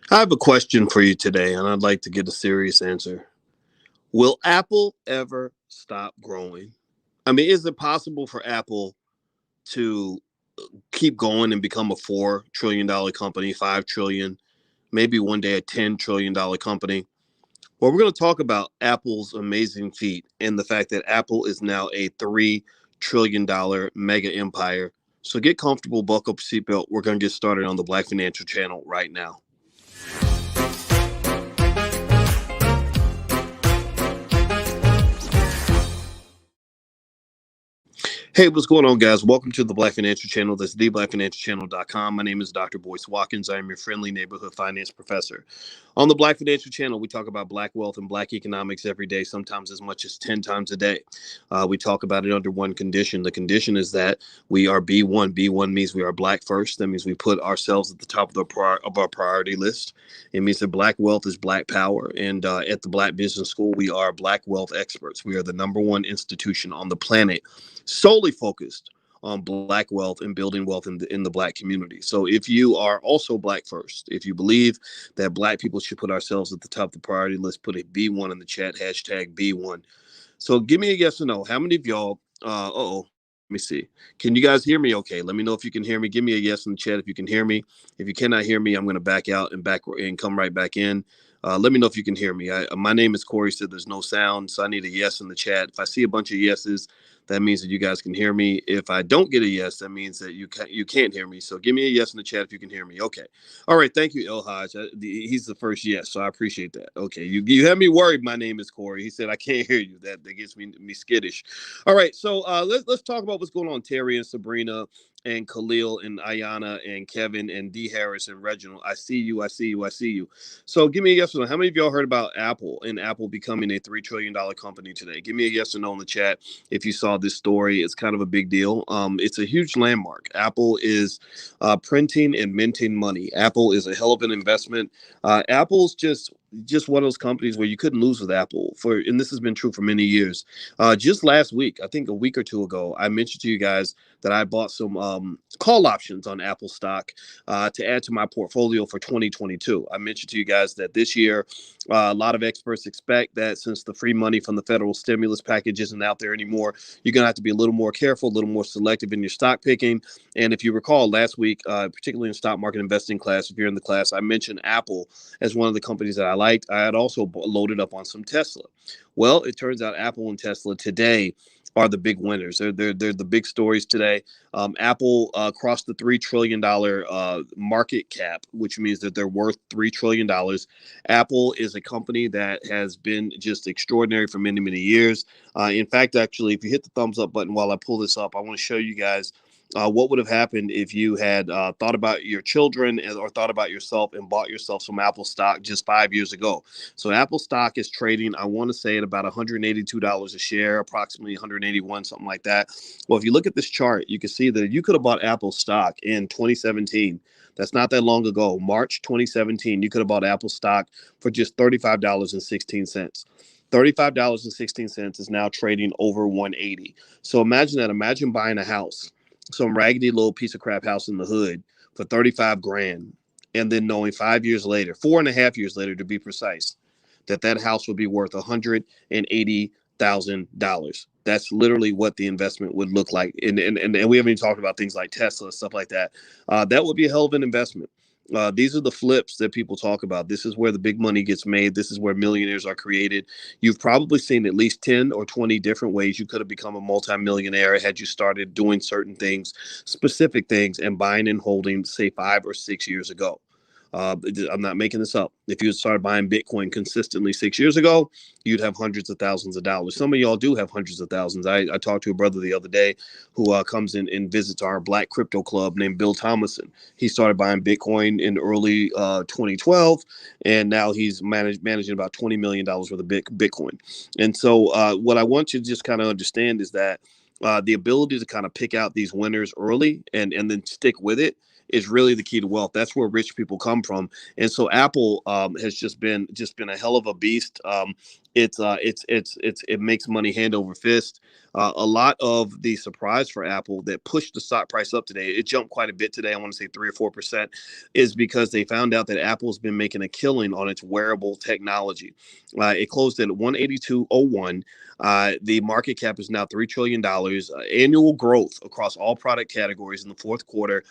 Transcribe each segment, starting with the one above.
I have a question for you today, and I'd like to get a serious answer. Will Apple ever stop growing? I mean, is it possible for Apple to keep going and become a $4 trillion company, 5 trillion, maybe one day a $10 trillion company? Well, we're going to talk about Apple's amazing feat and the fact that Apple is now a $3 trillion mega empire. So get comfortable, buckle up your seatbelt. We're going to get started on the Black Financial Channel right now. Hey, what's going on, guys? Welcome to the Black Financial Channel. That's theblackfinancialchannel.com. My name is Dr. Boyce Watkins. I am your friendly neighborhood finance professor. On the Black Financial Channel, we talk about black wealth and black economics every day, sometimes as much as 10 times a day. We talk about it under one condition. The condition is that we are B1. B1 means we are black first. That means we put ourselves at the top of, of our priority list. It means that black wealth is black power. And at the Black Business School, we are black wealth experts. We are the number one institution on the planet solely focused on black wealth and building wealth in the black community. So if you are also black first, if you believe that black people should put ourselves at the top of the priority list, put a B1 in the chat, hashtag B1. So give me a yes or no. How many of y'all, let me see. Can you guys hear me okay? Let me know if you can hear me. Give me a yes in the chat if you can hear me. If you cannot hear me, I'm going to back out and come right back in. Let me know if you can hear me. My name is Corey. Said there's no sound, so I need a yes in the chat. If I see a bunch of yeses, that means that you guys can hear me. If I don't get a yes, that means that you can't hear me. So give me a yes in the chat if you can hear me. Okay. All right. Thank you, El Haj. He's the first yes, so I appreciate that. Okay. You have me worried. My name is Corey. He said I can't hear you. That gets me skittish. All right. So let's talk about what's going on. Terry and Sabrina and Khalil and Ayana and Kevin and D Harris and Reginald. I see you. I see you. I see you. So give me a yes or no. How many of y'all heard about Apple and Apple becoming a $3 trillion company today? Give me a yes or no in the chat if you saw this story. It's kind of a big deal. It's a huge landmark. Apple is printing and minting money. Apple is a hell of an investment. Apple's just one of those companies where you couldn't lose with Apple and this has been true for many years. Just last week, I think a week or two ago, I mentioned to you guys that I bought some call options on Apple stock to add to my portfolio for 2022. I mentioned to you guys that this year, a lot of experts expect that since the free money from the federal stimulus package isn't out there anymore, you're going to have to be a little more careful, a little more selective in your stock picking. And if you recall last week, particularly in stock market investing class, if you're in the class, I mentioned Apple as one of the companies that I liked. I had also loaded up on some Tesla. Well, it turns out Apple and Tesla today are the big winners. They're the big stories today. Apple crossed the $3 trillion market cap, which means that they're worth $3 trillion. Apple is a company that has been just extraordinary for many, many years. In fact, actually, if you hit the thumbs up button while I pull this up, I want to show you guys what would have happened if you had thought about your children or thought about yourself and bought yourself some Apple stock just 5 years ago. So Apple stock is trading, I want to say, at about $182 a share, approximately 181, something like that. Well, if you look at this chart, you can see that you could have bought Apple stock in 2017. That's not that long ago. March 2017, you could have bought Apple stock for just $35.16. $35.16 is now trading over 180. So imagine that. Imagine buying a house, some raggedy little piece of crap house in the hood for 35 grand, and then knowing 5 years later, 4.5 years later to be precise, that house would be worth $180,000. That's literally what the investment would look like. And we haven't even talked about things like Tesla, stuff like that. That would be a hell of an investment. These are the flips that people talk about. This is where the big money gets made. This is where millionaires are created. You've probably seen at least 10 or 20 different ways you could have become a multimillionaire had you started doing certain things, specific things, and buying and holding, say, 5 or 6 years ago. I'm not making this up. If you started buying Bitcoin consistently 6 years ago, you'd have hundreds of thousands of dollars. Some of y'all do have hundreds of thousands. I talked to a brother the other day who comes in and visits our Black Crypto Club named Bill Thomason. He started buying Bitcoin in early 2012, and now he's managing about $20 million worth of Bitcoin. And so what I want you to just kind of understand is that the ability to kind of pick out these winners early and then stick with it is really the key to wealth. That's where rich people come from. And so Apple has just been a hell of a beast. It makes money hand over fist. A lot of the surprise for Apple that pushed the stock price up today, it jumped quite a bit today. I want to say 3 or 4%, is because they found out that Apple's been making a killing on its wearable technology. It closed at 182.01. The market cap is now $3 trillion. Annual growth across all product categories in the fourth quarter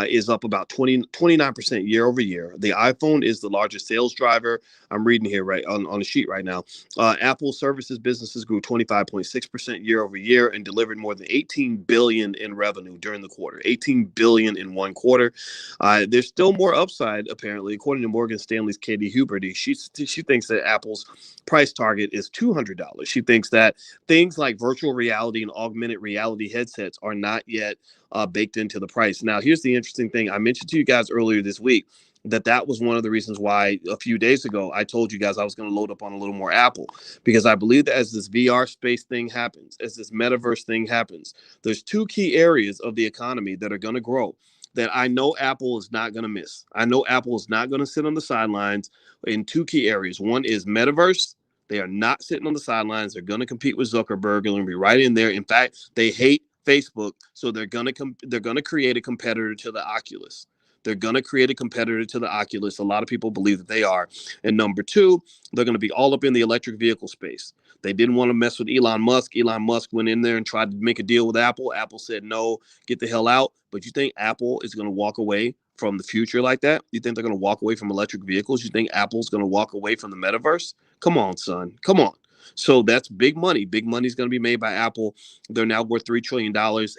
is up about 29% year over year. The iPhone is the largest sales driver. I'm reading here right on the sheet right now. Apple services businesses grew 25.6% year over year and delivered more than 18 billion in revenue during the quarter. 18 billion in one quarter. There's still more upside, apparently, according to Morgan Stanley's Katie Huberty. She thinks that Apple's price target is $200. She thinks that things like virtual reality and augmented reality headsets are not yet baked into the price. Now, here's the interesting thing. I mentioned to you guys earlier this week that was one of the reasons why a few days ago I told you guys I was going to load up on a little more Apple, because I believe that as this VR space thing happens, as this metaverse thing happens, there's two key areas of the economy that are going to grow that I know Apple is not going to miss. I know Apple is not going to sit on the sidelines in two key areas. One is metaverse. They are not sitting on the sidelines. They're going to compete with Zuckerberg. They're going to be right in there. In fact, they hate Facebook, so they're going to create a competitor to the Oculus. They're going to create a competitor to the Oculus. A lot of people believe that they are. And number two, they're going to be all up in the electric vehicle space. They didn't want to mess with Elon Musk. Elon Musk went in there and tried to make a deal with Apple. Apple said, no, get the hell out. But you think Apple is going to walk away from the future like that? You think they're going to walk away from electric vehicles? You think Apple's going to walk away from the metaverse? Come on, son. Come on. So that's big money. Big money is going to be made by Apple. They're now worth $3 trillion.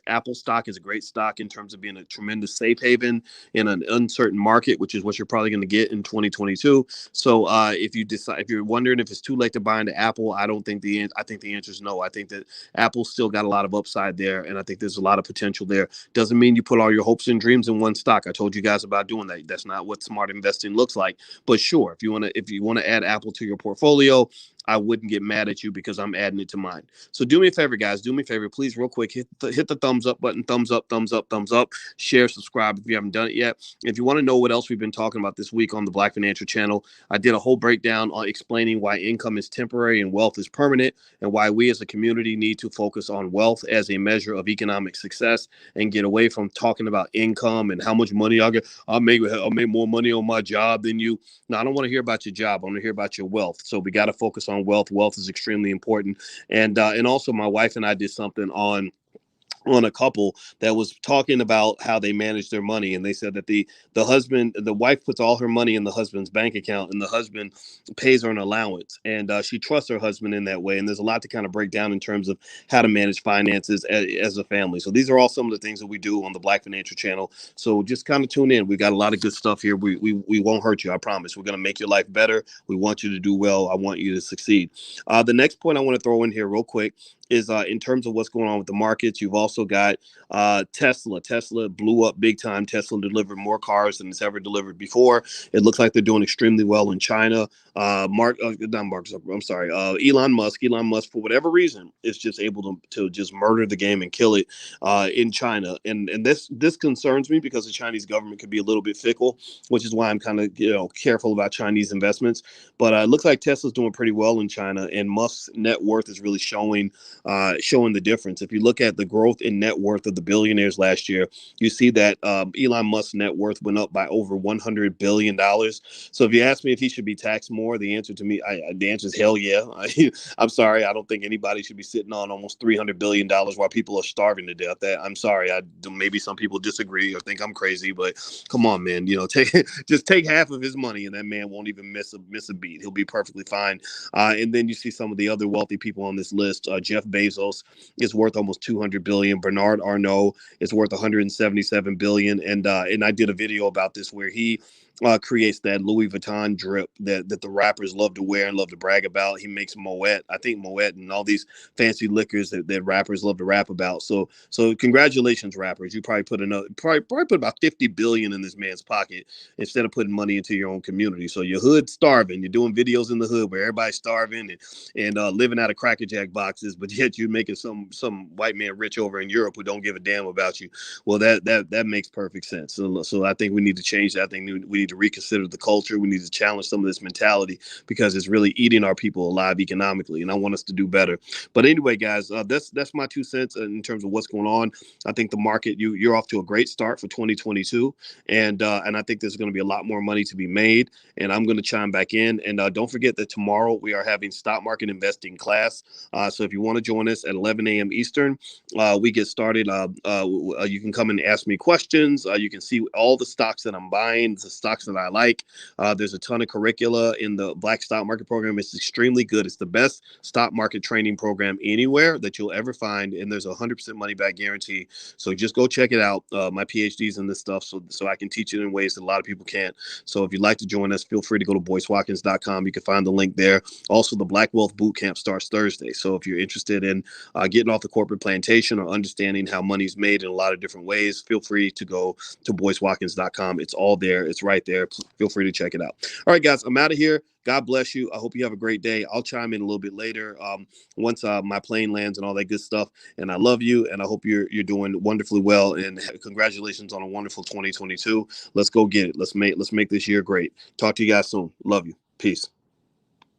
Apple stock is a great stock in terms of being a tremendous safe haven in an uncertain market, which is what you're probably going to get in 2022. So if you're wondering if it's too late to buy into Apple, I think the answer is no. I think that Apple's still got a lot of upside there, and I think there's a lot of potential there. Doesn't mean you put all your hopes and dreams in one stock. I told you guys about doing that. That's not what smart investing looks like. But sure, if you want to add Apple to your portfolio, I wouldn't get mad at you because I'm adding it to mine. So do me a favor, guys. Do me a favor, please, real quick. Hit the thumbs up button. Thumbs up, thumbs up, thumbs up. Share, subscribe if you haven't done it yet. If you want to know what else we've been talking about this week on the Black Financial Channel, I did a whole breakdown on explaining why income is temporary and wealth is permanent, and why we as a community need to focus on wealth as a measure of economic success and get away from talking about income and how much money I'll get. I'll make more money on my job than you. No, I don't want to hear about your job. I want to hear about your wealth. So we got to focus on wealth. Wealth is extremely important. And also my wife and I did something on a couple that was talking about how they manage their money, and they said that the wife puts all her money in the husband's bank account, and the husband pays her an allowance, and she trusts her husband in that way. And there's a lot to kind of break down in terms of how to manage finances as a family. So these are all some of the things that we do on the Black Financial Channel. So just kind of tune in. We got a lot of good stuff here. We won't hurt you, I promise. We're going to make your life better. We want you to do well. I want you to succeed. The next point I want to throw in here real quick is in terms of what's going on with the markets. You've also got Tesla. Tesla blew up big time. Tesla delivered more cars than it's ever delivered before. It looks like they're doing extremely well in China. Elon Musk. Elon Musk, for whatever reason, is just able to just murder the game and kill it in China. And this concerns me because the Chinese government could be a little bit fickle, which is why I'm kind of careful about Chinese investments. But it looks like Tesla's doing pretty well in China, and Musk's net worth is really showing the difference. If you look at the growth in net worth of the billionaires last year, you see that Elon Musk's net worth went up by over $100 billion. So if you ask me if he should be taxed more, the answer is hell yeah. I'm sorry. I don't think anybody should be sitting on almost $300 billion while people are starving to death. I'm sorry. Maybe some people disagree or think I'm crazy, but come on, man. Take half of his money and that man won't even miss a beat. He'll be perfectly fine. And then you see some of the other wealthy people on this list. Jeff Bezos is worth almost $200 billion. Bernard Arnault is worth $177 billion. And I did a video about this where he creates that Louis Vuitton drip that the rappers love to wear and love to brag about. He makes Moet, and all these fancy liquors that rappers love to rap about. So congratulations, rappers. You probably put about $50 billion in this man's pocket instead of putting money into your own community. So your hood's starving. You're doing videos in the hood where everybody's starving and living out of Cracker Jack boxes, but yet you're making some white man rich over over in Europe who don't give a damn about you. Well, that makes perfect sense. So I think we need to change that. I think we need to reconsider the culture. We need to challenge some of this mentality because it's really eating our people alive economically, and I want us to do better. But anyway, guys, that's my 2 cents in terms of what's going on. I think the market, you're off to a great start for 2022, and I think there's going to be a lot more money to be made. And I'm going to chime back in. And don't forget that tomorrow we are having stock market investing class. So if you want to join us at 11 a.m. Eastern, we get started. You can come and ask me questions. You can see all the stocks that I'm buying, the stocks that I like. There's a ton of curricula in the Black Stock Market program. It's extremely good. It's the best stock market training program anywhere that you'll ever find. And there's a 100% money back guarantee. So just go check it out. My PhD's in this stuff, so I can teach it in ways that a lot of people can't. So if you'd like to join us, feel free to go to boycewatkins.com. You can find the link there. Also, the Black Wealth Bootcamp starts Thursday. So if you're interested in getting off the corporate plantation or understanding how money's made in a lot of different ways, feel free to go to boycewatkins.com. It's all there. It's right there. Feel free to check it out. All right, guys, I'm out of here. God bless you. I hope you have a great day. I'll chime in a little bit later once my plane lands and all that good stuff. And I love you, and I hope you're doing wonderfully well. And congratulations on a wonderful 2022. Let's go get it. Let's make this year great. Talk to you guys soon. Love you. Peace.